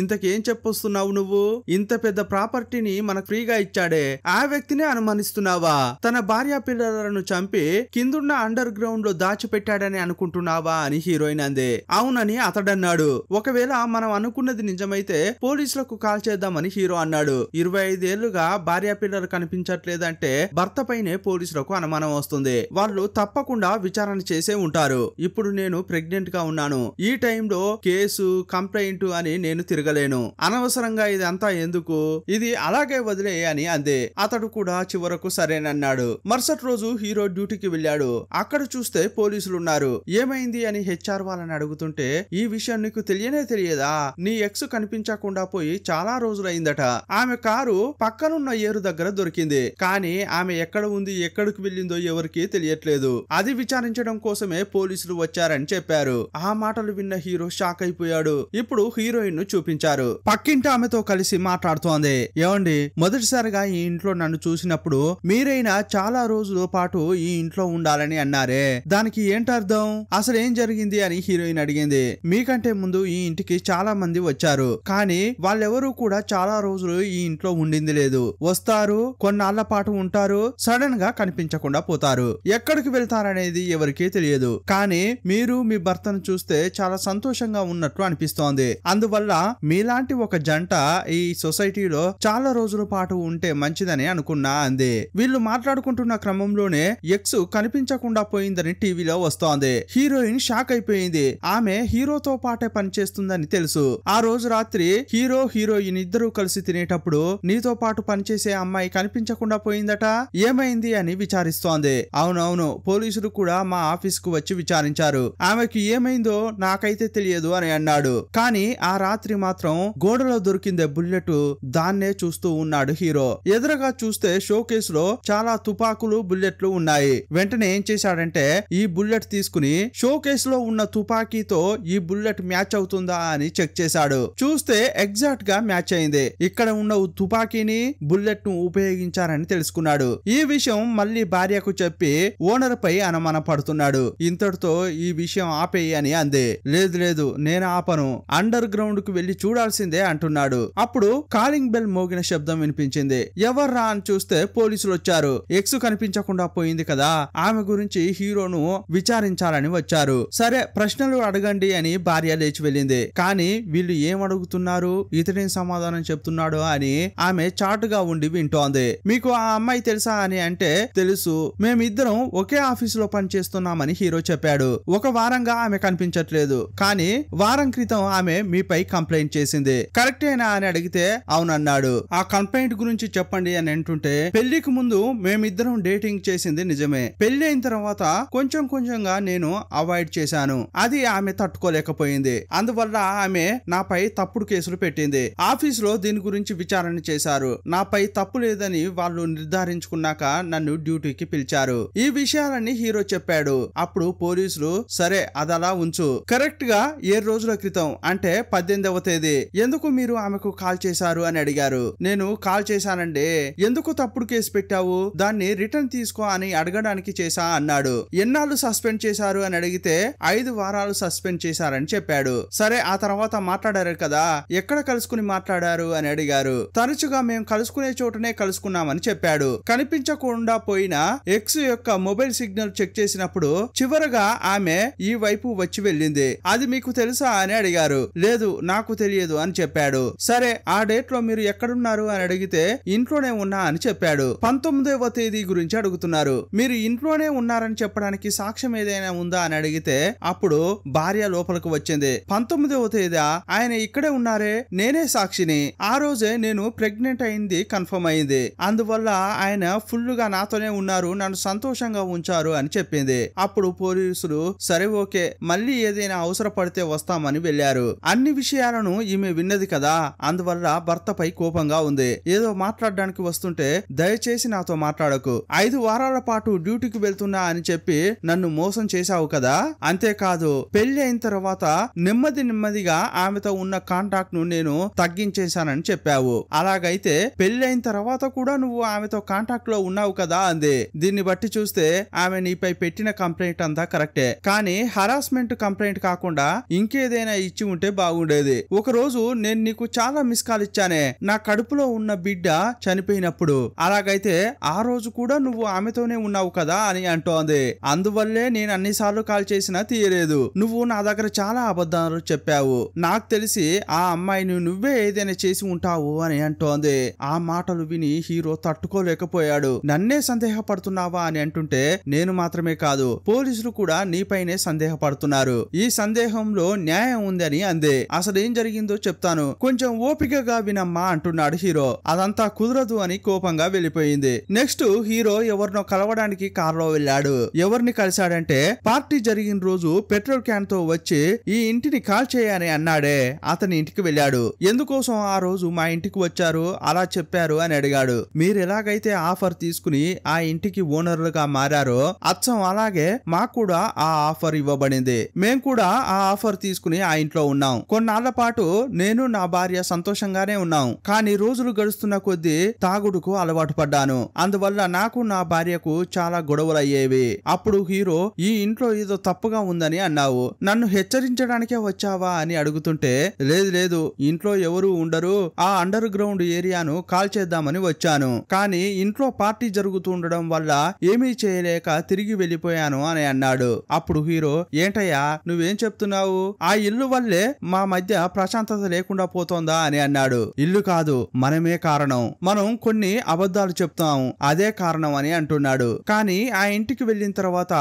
ఇంతకేం చెప్పొస్తున్నావు నువ్వు, ఇంత పెద్ద ప్రాపర్టీని మనకు ఫ్రీగా ఇచ్చాడే ఆ వ్యక్తినే అనుమానిస్తున్నావా, తన భార్యా పిల్లలను చంపి కిందున్న అండర్ గ్రౌండ్ లో దాచిపెట్టాడని అనుకుంటున్నావా అని హీరోయిన్ అంది. అవునని అతడన్నాడు. ఒకవేళ మనం అనుకున్నది నిజమైతే పోలీసులకు కాల్ చేద్దామని హీరో అన్నాడు. 25 ఏళ్లుగా భార్యా పిల్లలు కనిపించట్లేదంటే భర్త పైనే పోలీసులకు అనుమానం వస్తుంది, వాళ్ళు తప్పకుండా విచారణ చేసే ఉంటారు. ఇప్పుడు నేను ప్రెగ్నెంట్ గా ఉన్నాను, ఈ టైంలో కేసు కంప్లైంట్ అని నేను తిరగలేను, అనవసరంగా ఇదంతా ఎందుకు, ఇది అలాగే వదిలే అని అంది. అతడు కూడా చివరకు సరేనన్నాడు. మరుసటి రోజు హీరో డ్యూటీకి వెళ్ళాడు. అక్కడ చూస్తే పోలీసులు ఉన్నారు. ఏమైంది అని HR వాళ్ళని అడుగుతుంటే ఈ విషయం నీకు తెలియదా, నీ ఎక్స్ కనిపించకుండా పోయి చాలా రోజులైందట, ఆమె కారు పక్కనున్న ఏరు దగ్గర దొరికింది, కానీ ఆమె ఎక్కడ ఉంది ఎక్కడికి వెళ్ళిందో ఎవరికీ తెలియట్లేదు, అది విచారించడం కోసమే పోలీసులు వచ్చారని చెప్పారు. ఆ మాటలు విన్న హీరో షాక్ అయిపోయాడు. ఇప్పుడు హీరోయిన్ ను చూపించారు. పక్కింటి ఆమెతో కలిసి మాట్లాడుతోంది. ఏమండి మొదటిసారిగా ఈ ఇంట్లో నన్ను చూసినప్పుడు మీరైనా చాలా రోజుల పాటు ఈ ఇంట్లో ఉండాలని అన్నారే, దానికి ఏంటర్థం, అసలు ఏం జరిగింది అని హీరోయిన్ అడిగింది. మీకంటే ముందు ఈ ఇంటికి చాలా మంది వచ్చారు, కానీ వాళ్ళెవరూ కూడా చాలా రోజులు ఈ ఇంట్లో ఉండింది లేదు, వస్తారు కొన్నాళ్ల పాటు ఉంటారు, సడన్ గా కనిపించకుండా పోతారు, ఎక్కడికి వెళ్తారనేది ఎవరికీ తెలియదు, కానీ మీరు మీ భర్తను చూస్తే చాలా సంతోషంగా ఉన్నట్లు అనిపిస్తోంది, అందువల్ల మీలాంటి ఒక జంట ఈ సొసైటీలో చాలా రోజుల పాటు ఉంటే మంచిదని అనుకున్నా అంది. వీళ్ళు మాట్లాడుకుంటున్న క్రమంలోనే ఎక్స్ కనిపించకుండా పోయిందని టీవీలో వస్తోంది. హీరోయిన్ షాక్ అయిపోయింది. ఆమె హీరోతో పాటే పనిచేస్తుందని తెలుసు. ఆ రోజు రాత్రి హీరోయిన్ ఇద్దరూ కలిసి తినేటప్పుడు నీతో పాటు పనిచేసే అమ్మాయి కనిపించకుండా పోయిందట, ఏమైంది అని విచారిస్తోంది. అవునవును పోలీసులు కూడా మా ఆఫీస్ కు వచ్చి విచారించారు, ఆమెకి ఏమైందో నాకైతే తెలియదు అని అన్నాడు. కానీ ఆ రాత్రి మాత్రం గోడలో దొరికిందే బుల్లెట్, దాన్నే చూస్తూ ఉన్నాడు హీరో. ఎదురుగా చూస్తే షోకేస్ లో చాలా తుపాకులు బుల్లెట్లు ఉన్నాయి. వెంటనే ఏం చేశాడంటే ఈ బుల్లెట్ తీసుకుని షోకేస్ లో ఉన్న తుపాకీతో ఈ బుల్లెట్ మ్యాచ్ అవుతుందా అని చెక్ చేశాడు. చూస్తే ఎగ్జాక్ట్ గా మ్యాచ్ అయింది. ఇక్కడ ఉన్న తుపాకీని బుల్లెట్ ను ఉపయోగించారని తెలుసుకున్నాడు. ఈ విషయం మళ్ళీ భార్యకు చెప్పి ఓనర్ పై అనుమాన పడుతున్నాడు. ఇంతటితో ఈ విషయం ఆపేయి అని అంది. లేదు నేను ఆపను, అండర్ గ్రౌండ్ కు వెళ్లి చూడాల్సిందే అంటున్నాడు. అప్పుడు కాలింగ్ బెల్ మోగిన శబ్దం వినిపించింది. ఎవర్రా అని చూస్తే పోలీసులు వచ్చారు. ఎక్స్ కనిపించకుండా పోయింది కదా, ఆమె గురించి హీరోను విచారించాలని వచ్చారు. సరే ప్రశ్నలు అడగండి అని భార్య లేచి వెళ్ళింది. కానీ వీళ్ళు ఏం అడుగుతున్నారు, ఇతడేం సమాధానం చెప్తున్నాడు అని ఆమె చాటుగా ఉండి వింటోంది. మీకు ఆ అమ్మాయి తెలుసా అని అంటే తెలుసు, మేమిద్దరం ఒకే ఆఫీస్ లో పనిచేస్తున్నామని హీరో చెప్పాడు. ఒక వారంగా ఆమె కనిపించట్లేదు, కానీ వారం క్రితం ఆమె మీపై కంప్లైంట్ చేసింది, కరెక్టేనా అని అడిగితే అవునన్నాడు. ఆ కంప్లైంట్ గురించి చెప్పండి అని అంటుంటే పెళ్లికి ముందు మేమిద్దరం డేటింగ్ చేసింది నిజమే, పెళ్లి అయిన తర్వాత కొంచెంగా నేను అవాయిడ్ చేశాను, అది ఆమె తట్టుకోలేకపోయింది, అందువల్ల ఆమె నాపై తప్పుడు కేసులు పెట్టింది. ఆఫీస్ లో దీని గురించి విచారణ చేశారు, నాపై తప్పు లేదని వాళ్ళు నిర్ధారించుకున్నాక నన్ను డ్యూటీకి పిలిచారు. ఈ విషయాన్ని విషయాలన్నీ హీరో చెప్పాడు. అప్పుడు పోలీసులు సరే అదలా ఉంచు, కరెక్ట్ గా 7 రోజుల క్రితం అంటే 18వ తేదీ ఎందుకు మీరు ఆమెకు కాల్ చేశారు అని అడిగారు. నేను కాల్ చేశానండి. ఎందుకు తప్పుడు కేసు పెట్టావు, దాన్ని రిటర్న్ తీసుకో అని అడగడానికి చేశా అన్నాడు. ఎన్నాళ్ళు సస్పెండ్ చేశారు అని అడిగితే 5 వారాలు సస్పెండ్ చేశారని చెప్పాడు. సరే ఆ తర్వాత మాట్లాడారు కదా, ఎక్కడ కలుసుకుని మాట్లాడారు అని అడిగారు. తరచుగా మేము కలుసుకునే చోటనే కలుసుకున్నామని చెప్పాడు. కనిపించకుండా పోయిన ఎక్స్ యొక్క మొబైల్ సిగ్నల్ చెక్ చేసినప్పుడు చివరగా ఆమె ఈ వైపు వచ్చి వెళ్ళింది. అది మీకు తెలుసా అని అడిగారు. లేదు నాకు తెలియదు అని చెప్పాడు. సరే ఆ డేట్ లో మీరు ఎక్కడున్నారు అని అడిగితే ఇంట్లోనే ఉన్నా అని చెప్పాడు. 19వ తేదీ గురించి అడుగుతున్నారు. మీరు ఇంట్లోనే ఉన్నారని చెప్పడానికి సాక్ష్యం ఏదైనా ఉందా అని అడిగితే అప్పుడు భార్య లోపలికి వచ్చింది. 19వ తేదీ ఆయన ఇక్కడే ఉన్నారే, నేనే సాక్షిని. ఆ రోజే నేను ప్రెగ్నెంట్ అయింది కన్ఫర్మ్ అయింది. అందువల్ల ఆయన ఫుల్ గా నాతోనే ఉన్నారు, నన్ను సంతోషంగా ఉంచారు అని చెప్పింది. అప్పుడు పోలీసులు సరే ఓకే మళ్ళీ ఏదైనా అవసరపడితే వస్తామని వెళ్లారు. అన్ని విషయాలను ఈమె విన్నది కదా, అందువల్ల భర్తపై కోపంగా ఉంది. ఏదో మాట్లాడడానికి వస్తుంటే దయచేసి నాతో మాట్లాడకు, 5 వారాల పాటు డ్యూటీకి వెళ్తున్నా అని చెప్పి నన్ను మోసం చేశావు కదా, అంతేకాదు పెళ్లి అయిన తర్వాత నెమ్మదిగా ఆమెతో ఉన్న కాంటాక్ట్ ను నేను తగ్గించేశానని చెప్పావు. అలాగైతే పెళ్లి అయిన తర్వాత కూడా నువ్వు ఆమెతో కాంటాక్ట్ లో ఉన్నావు కదా అంది. దీన్ని బట్టి చూస్తే ఆమె నీపై పెట్టిన కంప్లైంట్ అంతా కరెక్టే, కానీ హరాస్మెంట్ కంప్లైంట్ కాకుండా ఇంకేదైనా ఇచ్చి ఉంటే బాగుండేది. ఒక రోజు నేను నీకు చాలా మిస్ కాల్ ఇచ్చానే, నా కడుపులో ఉన్న బిడ్డ చనిపోయినప్పుడు. అలాగైతే ఆ రోజు కూడా నువ్వు ఆమెతోనే ఉన్నావు కదా అని అంటోంది. అందువల్లే నేను అన్నిసార్లు కాల్ చేసినా తీయలేదు. నువ్వు నా దగ్గర చాలా అబద్ధాలు చెప్పావు. నాకు తెలిసి ఆ అమ్మాయిని నువ్వే ఏదైనా చేసి ఉంటావు అని అంటోంది. ఆ మాటలు విని హీరో తట్టుకోలేకపోయాడు. నన్నే సందేహపడుతున్నావా అని అంటుంటే నేను మాత్రమే కాదు పోలీసులు కూడా నీపైనే సందేహపడుతున్నారు. ఈ సందేహంలో న్యాయం ఉందని అందే. అసలేం జరిగిందో చెప్తాను, కొంచెం ఓపికగా వినమ్మా అంటున్నాడు హీరో. అదంతా కుదరదు అని కోపంగా వెళ్ళిపోయింది. నెక్స్ట్ హీరో ఎవరినో కలవడానికి కారులో వెళ్ళాడు. ఎవరిని కలిశాడంటే పార్టీ జరిగిన రోజు పెట్రోల్ క్యాన్ తో వచ్చి ఈ ఇంటిని కాల్ చేయని అన్నాడే, అతని ఇంటికి వెళ్ళాడు. ఎందుకోసం ఆ రోజు మా ఇంటికి వచ్చారు అలా చెప్పారు అని అడిగాడు. మీరు ఎలాగైతే ఆఫర్ తీసుకుని ఆ ఇంటికి ఓనర్లుగా మారారో అచ్చం అలాగే మాకు కూడా ఆ ఆఫర్ ఇవ్వబడింది. మేం కూడా ఆ ఆఫర్ తీసుకుని ఆ ఇంట్లో ఉన్నాం. కొన్నాళ్ల పాటు నేను నా భార్య సంతోషంగానే ఉన్నాం. కానీ రోజులు గడుస్తున్న కొద్దీ తాగుడుకు అలవాటు పడ్డాను. అందువల్ల నాకు నా భార్యకు చాలా గొడవలు అయ్యేవి. అప్పుడు హీరో ఈ ఇంట్లో ఏదో తప్పుగా ఉందని అన్నావు, నన్ను హెచ్చరించడానికే వచ్చావా అని అడుగుతుంటే లేదు ఇంట్లో ఎవరు ఉండరు, ఆ అండర్ గ్రౌండ్ ఏరియాను కాల్ చేద్దామని వచ్చాను. కానీ ఇంట్లో పార్టీ జరుగుతుండడం వల్ల ఏమీ చేయలేక తిరిగి వెళ్ళిపోయాను అని అన్నాడు. అప్పుడు హీరో ఏంటయ్యా నువ్వేం చెప్తున్నావు, ఆ ఇల్లు వల్లే మా మధ్య ప్రశాంతత లేకుండా పోతోందా అని అన్నాడు. ఇల్లు కాదు మనమే కారణం, మనం కొన్ని అబద్ధాలు చెప్తాం అదే కారణం అని అంటున్నాడు. కానీ ఆ ఇంటికి వెళ్ళిన తర్వాత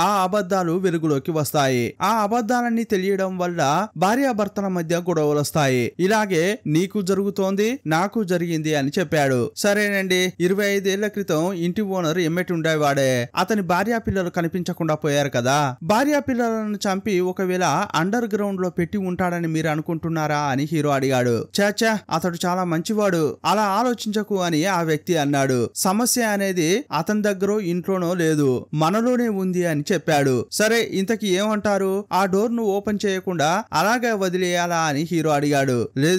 ఆ అబద్ధాలు వెలుగులోకి వస్తాయి. ఆ అబద్ధాలన్నీ తెలియడం వల్ల భార్యాభర్తల మధ్య గొడవలు వస్తాయి. ఇలాగే నీకు జరుగుతోంది నాకు జరిగింది అని చెప్పాడు. సరేనండి, 25 ఏళ్ల క్రితం ఇంటి ఓనర్ ఎమ్మెటి ఉండేవాడే, అతని భార్యా పిల్లలు కనిపించకుండా పోయారు కదా, భార్యా పిల్లలను చంపి ఒకవేళ అండర్ గ్రౌండ్ లో పెట్టి ఉంటాడని మీరు అనుకుంటున్నారా అని హీరో అడిగాడు. చాచా అతడు చాలా మంచివాడు, అలా ఆలోచించకు అని ఆ వ్యక్తి అన్నాడు. సమస్య అనేది అతని దగ్గర ఇంట్లోనో లేదు, మనలోనే ఉంది అని చెప్పాడు. సరే ఇంతకీ ఏమంటారు, ఆ డోర్ ను ఓపెన్ చేయకుండా అలాగే వదిలేయాలా అని హీరో అడిగాడు.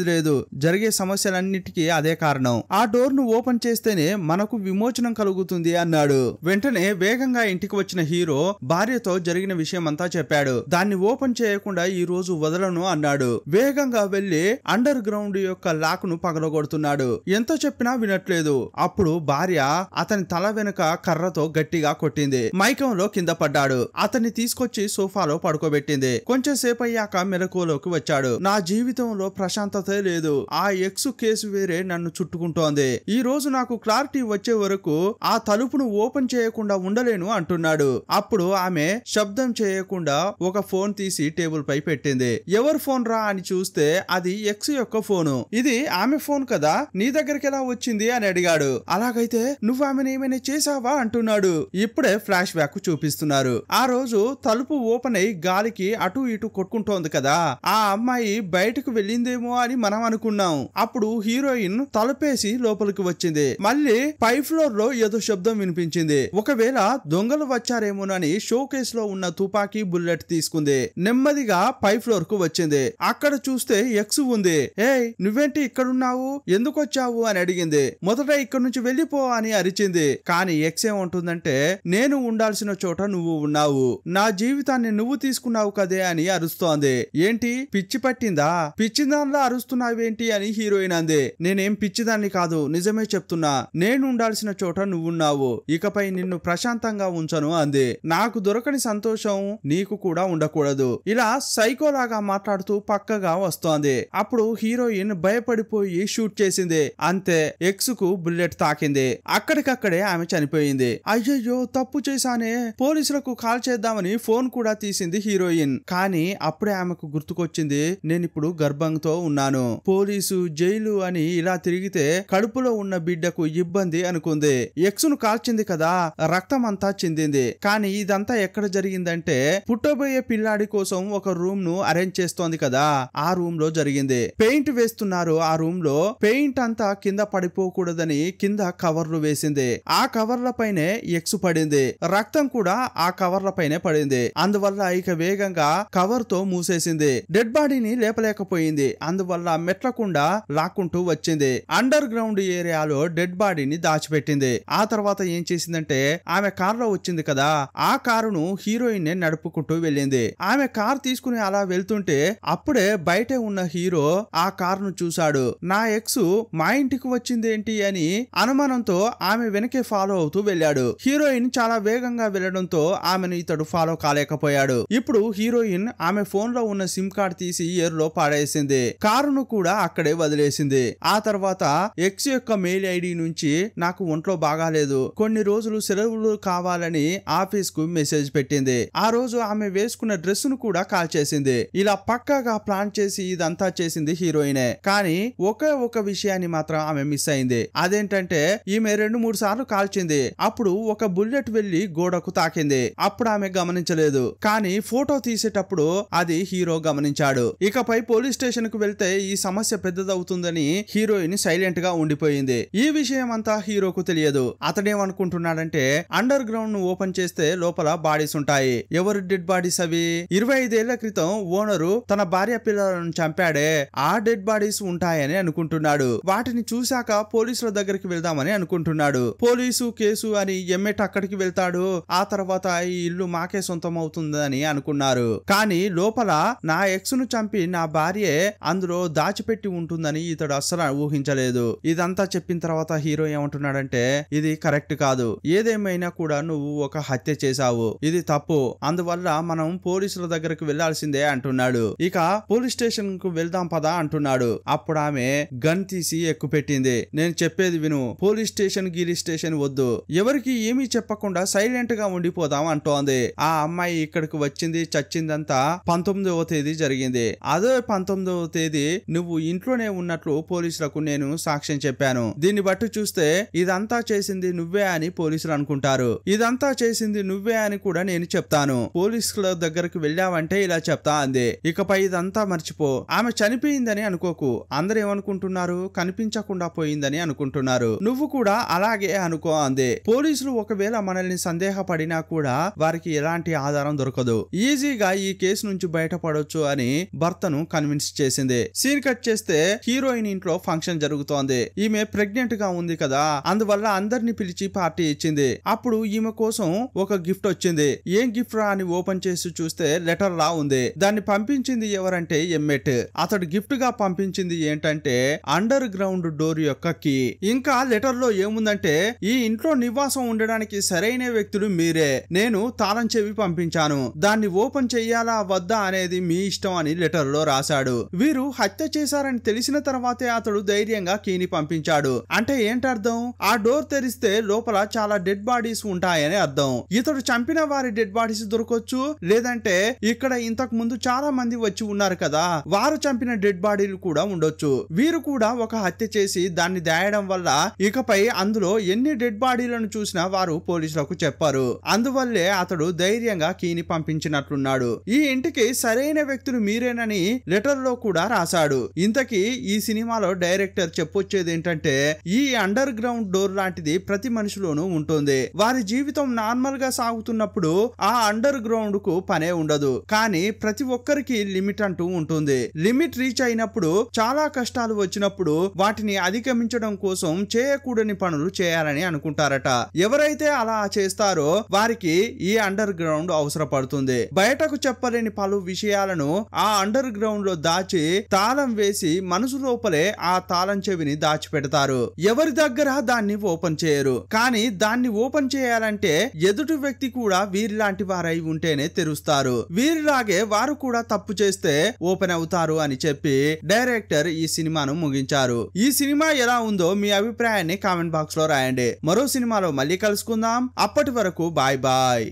లేదు జరిగే సమస్యలన్నిటికీ అదే కారణం, ఆ డోర్ ను ఓపెన్ చేస్తేనే మనకు విమోచనం కలుగుతుంది అన్నాడు. వెంటనే వేగంగా ఇంటికి వచ్చిన హీరో భార్యతో జరిగిన విషయం అంతా చెప్పాడు. దాన్ని ఓపెన్ చేయకుండా ఈ రోజు వదలను అన్నాడు. వేగంగా వెళ్లి అండర్ గ్రౌండ్ యొక్క లాక్ ను పగలగొడుతున్నాడు. ఎంత చెప్పినా వినట్లేదు. అప్పుడు భార్య అతని తల వెనుక కర్రతో గట్టిగా కొట్టింది. మైకంలో కింద పడ్డాడు. అతన్ని తీసుకొచ్చి సోఫాలో పడుకోబెట్టింది. కొంచెం సేపు అయ్యాక మెలకువలోకి వచ్చాడు. నా జీవితంలో ప్రశాంతతే లేదు, ఆ ఎక్స్ కేసు వేరే నన్ను చుట్టుకుంటోంది. ఈ రోజు నాకు క్లారిటీ వచ్చే వరకు ఆ తలుపును ఓపెన్ చేయకుండా ఉండలేను అంటున్నాడు. అప్పుడు ఆమె శబ్దం చేయకుండా ఒక ఫోన్ తీసి టేబుల్ పై పెట్టింది. ఎవరు ఫోన్ రా అని చూస్తే అది ఎక్స్ యొక్క ఫోను. ఇది ఆమె ఫోన్ కదా, నీ దగ్గరికి ఎలా వచ్చింది అని అడిగాడు. అలాగైతే నువ్వు ఆమెను ఏమైనా చేసావా అంటున్నాడు. ఇప్పుడే ఫ్లాష్ బ్యాక్ చూపిస్తున్నారు. ఆ రోజు తలుపు ఓపెన్ అయి గాలికి అటు ఇటు కొట్టుకుంటోంది కదా, ఆ అమ్మాయి బయటకు వెళ్ళిందేమో అని మనం అనుకున్నాం. అప్పుడు హీరోయిన్ తలుపేసి లోపలికి వచ్చింది. మళ్ళీ పై ఫ్లోర్ లో ఏదో శబ్దం వినిపించింది. ఒకవేళ దొంగలు వచ్చారేమోనని షోకేస్ లో ఉన్న తుపాకీ బుల్లెట్ తీసుకుంది. నెమ్మదిగా పై ఫ్లోర్ కు వచ్చింది. అక్కడ చూస్తే ఎక్స్ ఉంది. ఏయ్ నువ్వేంటి ఇక్కడున్నావు, ఎందుకు వచ్చావు అని అడిగింది. మొదట ఇక్కడ నుంచి వెళ్ళిపో అని అరిచింది. కానీ ఎక్స్ ఏమంటుందంటే నేను ఉండాల్సిన చోట నువ్వు ఉన్నావు, నా జీవితాన్ని నువ్వు తీసుకున్నావు కదే అని అరుస్తోంది. ఏంటి పిచ్చి పట్టిందా, పిచ్చిదానిలా అరుస్తున్నావేంటి అని హీరోయిన్ అంది. నేనేం పిచ్చిదాన్ని కాదు, నిజమే చెప్తున్నా, నేను ఉండాల్సిన చోట నువ్వున్నావు, ఇకపై నిన్ను ప్రశాంతంగా ఉంచను అంది. నాకు దొరకని సంతోషం నీకు కూడా ఉండకూడదు. ఇలా సైకోలాగా మాట్లాడుతూ పక్కగా వస్తోంది. అప్పుడు హీరోయిన్ భయపడిపోయి షూట్ చేసింది. అంతే ఎక్స్ కు బుల్లెట్ తాకింది. అక్కడికక్కడే ఆమె చనిపోయింది. అయ్యయ్యో తప్పు చేశానే, పోలీసులకు కాల్ చేద్దామని ఫోన్ కూడా తీసింది హీరోయిన్. కానీ అప్పుడే ఆమెకు గుర్తుకొచ్చింది, నేనిప్పుడు గర్భంతో ఉన్నాను, పోలీసు జైలు అని ఇలా తిరిగితే కడుపులో ఉన్న బిడ్డకు ఇబ్బంది అనుకుంది. ఎక్స్ ను కాల్చింది కదా, రక్తం అంతా చిందింది. కానీ ఇదంతా ఎక్కడ జరిగిందంటే పుట్టబోయే పిల్లాడి కోసం ఒక రూమ్ ను అరేంజ్ చేస్తోంది కదా, ఆ రూమ్ లో జరిగింది. పెయింట్ వేస్తున్నారు. ఆ రూమ్ లో పెయింట్ అంతా కింద పడిపోకూడదని కింద కవర్లు వేసింది. ఆ కవర్ల పైనే ఎక్స్ పడింది. రక్తం కూడా ఆ కవర్ల పైనే పడింది. అందువల్ల ఇక వేగంగా కవర్ తో మూసేసింది. డెడ్ బాడీని లేపలేకపోయింది. అందువల్ల మెట్లకుండా లాక్కుంటూ వచ్చింది. అండర్ గ్రౌండ్ ఏరియాలో డెడ్ బాడీని దాచిపెట్టింది. ఆ తర్వాత ఏం చేసిందంటే ఆమె కార్ లో వచ్చింది కదా, ఆ కారును హీరోయిన్ నడుపుకుంటూ వెళ్ళింది. ఆమె కార్ తీసుకుని అలా వెళ్తుంటే అప్పుడే బయటే ఉన్న హీరో ఆ కార్ ను చూశాడు. నా ఎక్స్ మా ఇంటికి వచ్చిందేంటి అని అనుమానంతో ఆమె వెనకే ఫాలో అవుతూ వెళ్ళాడు. హీరోయిన్ చాలా వేగంగా వెళ్లడంతో ఆమెను ఇతడు ఫాలో కాలేకపోయాడు. ఇప్పుడు హీరోయిన్ ఆమె ఫోన్ లో ఉన్న సిమ్ కార్డ్ తీసి ఎయిర్ లో పాడేసింది. కారును కూడా అక్కడే వదిలేసింది. ఆ తర్వాత ఎక్స్ యొక్క మెయిల్ ఐడి నుంచి నాకు ఒంట్లో బాగాలేదు, కొన్ని రోజులు సెలవులు కావాలని ఆఫీస్ కు మెసేజ్ పెట్టింది. ఆ రోజు ఆమె వేసుకున్న డ్రెస్ ను కూడా కాల్ చేసింది. ఇలా పక్కాగా ప్లాన్ చేసి ఇదంతా చేసింది హీరోయినే. కానీ ఒకే ఒక విషయాన్ని మాత్రం ఆమె మిస్ అయింది. అదేంటంటే ఈమె 2-3 సార్లు కాల్చింది. అప్పుడు ఒక బుల్లెట్ వెళ్లి గోడకు తాకింది. అప్పుడు ఆమె గమనించలేదు. కానీ ఫోటో తీసేటప్పుడు అది హీరో గమనించాడు. ఇకపై పోలీస్ స్టేషన్ కు వెళ్తే ఈ సమస్య పెద్దదవుతుందని హీరోయిన్ సైలెంట్ గా ఉండిపోయింది. ఈ విషయం అంతా హీరోకు తెలియదు. అతడేమనుకుంటున్నాడంటే అండర్ గ్రౌండ్ ను ఓపెన్ చేస్తే లోపల బాడీస్ ఉంటాయి. ఎవరు డెడ్ బాడీస్ అవి? 25 ఏళ్ల క్రితం ఓనరు తన భార్య పిల్లలను చంపాడే, ఆ డెడ్ బాడీస్ ఉంటాయని అనుకుంటున్నాడు. వాటిని చూశాక పోలీసుల దగ్గరికి వెళ్దామని అనుకుంటున్నాడు. పోలీసు కేసు అని ఎమ్మెట్ అక్కడికి వెళ్తాడు. ఆ తర్వాత ఈ ఇల్లు మాకే సొంతం అవుతుందని అనుకున్నారు. కానీ లోపల నా ఎక్స్ ను చంపి నా భార్యే అందులో దాచిపెట్టి ఉంటుందని ఇతడు అస్సలు ఊహించలేదు. ఇదంతా చెప్పిన తర్వాత హీరో ఏమంటున్నాడంటే ఇది కరెక్ట్ కాదు, ఏదేమైనా కూడా నువ్వు ఒక హత్య చేశావు, ఇది తప్పు, అందువల్ల మనం పోలీసుల దగ్గరకు వెళ్లాల్సిందే అంటున్నాడు. ఇక పోలీస్ స్టేషన్ కు వెళ్దాం పదా అంటున్నాడు. అప్పుడు ఆమె గన్ తీసి ఎక్కుపెట్టింది. నేను చెప్పేది విను, పోలీస్ స్టేషన్ గిరి స్టేషన్ వద్దు, ఎవరికి ఏమీ చెప్పకుండా సైలెంట్ గా ఉండిపోదాం అంటోంది. ఆ అమ్మాయి ఇక్కడికి వచ్చింది చచ్చిందంతా 19వ తేదీ జరిగింది. అదే 19వ తేదీ నువ్వు ఇంట్లోనే ఉన్నట్లు పోలీసులకు నేను సాక్ష్యం చెప్పాను. దీన్ని బట్టి చూస్తే ఇదంతా చేసింది నువ్వే అని పోలీసులు అనుకుంటారు. ఇదంతా చేసింది నువ్వే అని కూడా నేను చెప్తాను. పోలీసుల దగ్గరకు వెళ్ళావంటే ఇలా చెప్తా అంది. ఇకపై ఇదంతా మర్చిపో. ఆమె చనిపోయిందని అనుకోకు. అందరు ఏమనుకుంటున్నారు? కనిపించకుండా పోయిందని అనుకుంటున్నారు. నువ్వు కూడా అలాగే అనుకో అంది. పోలీసులు ఒకవేళ మనల్ని సందేహపడినా కూడా వారికి ఎలాంటి ఆధారం దొరకదు. ఈజీగా ఈ కేసు నుంచి బయటపడొచ్చు అని భర్తను కన్విన్స్ చేసింది. సీన్ కట్ చేస్తే హీరోయిన్ ఇంట్లో ఫంక్షన్ జరుగుతోంది. ఈమె ప్రెగ్నెంట్ గా ఉంది కదా, అందువల్ల అందరిని పిలిచి పార్టీ ఇచ్చింది. అప్పుడు ఈమె కోసం ఒక గిఫ్ట్ వచ్చింది. ఏం గిఫ్ట్ రా అని ఓపెన్ చేసి చూస్తే లెటర్ లా ఉంది. దాన్ని పంపించింది ఎవరంటే ఎమ్మెట్. అతడు గిఫ్ట్ గా పంపించింది ఏంటంటే అండర్ గ్రౌండ్ డోర్ యొక్క కీ. ఇంకా లెటర్ లో ఏముందంటే ఈ ఇంట్లో నివాసం ఉండడానికి సరైన వ్యక్తులు మీరే, నేను తాళం చెవి పంపించాను, దాన్ని ఓపెన్ చెయ్యాలా వద్దా అనేది మీ ఇష్టం అని లెటర్ లో రాశాడు. వీరు హత్య చేశారని తెలిసిన తర్వాతే అతడు ధైర్యంగా కీని పంపించాడు. అంటే ఏంటర్థం? ఆ డోర్ తెరిస్తే లోపల చాలా డెడ్ బాడీస్ ఉంటాయని అర్థం. ఇతడు చంపిన వారి డెడ్ బాడీస్ దొరకొచ్చు, లేదంటే ఇక్కడ ఇంతకు ముందు చాలా మంది వచ్చి ఉన్నారు కదా, వారు చంపిన డెడ్ బాడీలు కూడా ఉండొచ్చు. వీరు కూడా ఒక హత్య చేసి దాన్ని దాయడం వల్ల ఇకపై అందులో ఎన్ని డెడ్ బాడీలను చూసినా వారు పోలీసులకు చెప్పారు. అందువల్లే అతడు ధైర్యంగా కీని పంపించినట్లున్నాడు. ఈ ఇంటికి సరైన వ్యక్తులు మీరేనని లెటర్ లో కూడా రాశాడు. ఇంతకీ ఈ సినిమాలో డైరెక్టర్ చెప్పొచ్చేది ఏంటంటే ఈ అండర్ గ్రౌండ్ డోర్ లాంటిది ప్రతి మనిషిలోనూ ఉంటుంది. వారి వారి జీవితం నార్మల్ గా సాగుతున్నప్పుడు ఆ అండర్ గ్రౌండ్ కు పనే ఉండదు. కానీ ప్రతి ఒక్కరికి లిమిట్ అంటూ ఉంటుంది. లిమిట్ రీచ్ అయినప్పుడు, చాలా కష్టాలు వచ్చినప్పుడు వాటిని అధిగమించడం కోసం చేయకూడని పనులు చేయాలని అనుకుంటారట. ఎవరైతే అలా చేస్తారో వారికి ఈ అండర్ గ్రౌండ్ అవసరపడుతుంది. బయటకు చెప్పలేని పలు విషయాలను ఆ అండర్ గ్రౌండ్ లో దాచి తాళం వేసి మనసు లోపలే ఆ తాళం చెవిని దాచిపెడతారు. ఎవరి దగ్గర దాన్ని ఓపెన్ చేయరు. కానీ దాన్ని ఓపెన్ చేయాలంటే ఎదుటి వ్యక్తి కూడా వీరిలాంటి వారై ఉంటేనే తెరుస్తారు. వీరిలాగే వారు కూడా తప్పు చేస్తే ఓపెన్ అవుతారు అని చెప్పి డైరెక్టర్ ఈ సినిమాను ముగించారు. ఈ సినిమా ఎలా ఉందో మీ అభిప్రాయాన్ని కామెంట్ బాక్స్ లో రాయండి. మరో సినిమాలో మళ్ళీ కలుసుకుందాం. అప్పటి వరకు బాయ్ బాయ్.